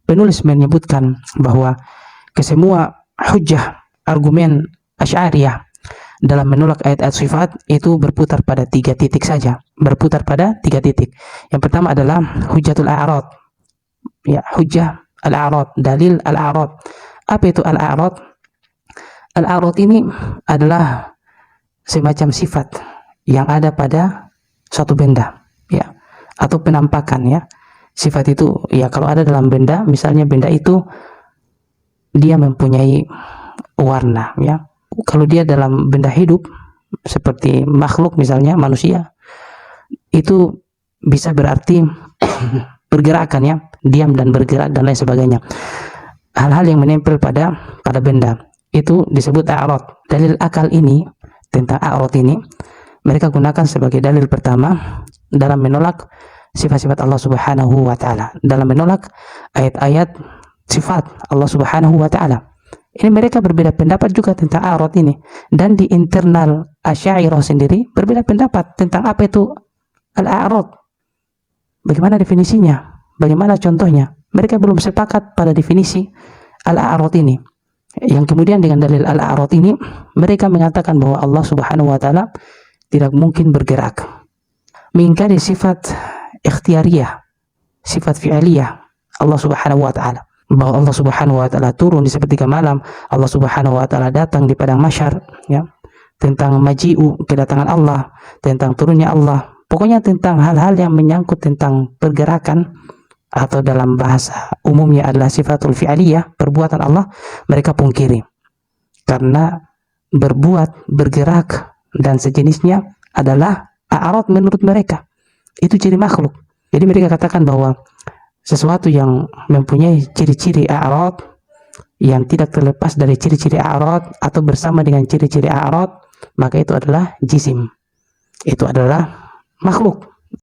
penulis menyebutkan bahwa kesemua hujjah argumen Asy'ariyah dalam menolak ayat-ayat sifat itu berputar pada 3 titik saja. Berputar pada 3 titik. Yang pertama adalah hujjatul a'rad. Ya, hujjah al-a'rad, dalil al-a'rad. Apa itu al-a'rad? Al-a'rad ini adalah semacam sifat yang ada pada suatu benda, ya, atau penampakan, ya. Sifat itu, ya, kalau ada dalam benda, misalnya benda itu dia mempunyai warna, ya. Kalau dia dalam benda hidup seperti makhluk misalnya manusia, itu bisa berarti pergerakan, ya, diam dan bergerak dan lain sebagainya. Hal-hal yang menempel pada benda itu disebut a'rad. Dalil akal ini tentang a'rad ini mereka gunakan sebagai dalil pertama dalam menolak sifat-sifat Allah Subhanahu wa taala, dalam menolak ayat-ayat sifat Allah Subhanahu wa taala. Ini mereka berbeda pendapat juga tentang a'rad ini, dan di internal Asy'ariyah sendiri berbeda pendapat tentang apa itu al-a'rad. Bagaimana definisinya? Bagaimana contohnya? Mereka belum sepakat pada definisi al-a'rad ini. Yang kemudian dengan dalil al-a'rad ini mereka mengatakan bahwa Allah Subhanahu wa taala tidak mungkin bergerak. Mengingkari sifat ikhtiyariyah, sifat fi'aliyah Allah Subhanahu wa taala, bahwa Allah Subhanahu wa taala turun di sepertiga malam, Allah Subhanahu wa taala datang di padang mahsyar, ya, tentang maji'u, kedatangan Allah, tentang turunnya Allah, pokoknya tentang hal-hal yang menyangkut tentang pergerakan atau dalam bahasa umumnya adalah sifatul fi'aliyah, perbuatan Allah, mereka pungkiri. Karena berbuat, bergerak dan sejenisnya adalah a'rad menurut mereka. Itu ciri makhluk. Jadi mereka katakan bahwa sesuatu yang mempunyai ciri-ciri a'rad, yang tidak terlepas dari ciri-ciri a'rad atau bersama dengan ciri-ciri a'rad, maka itu adalah jisim. Itu adalah makhluk.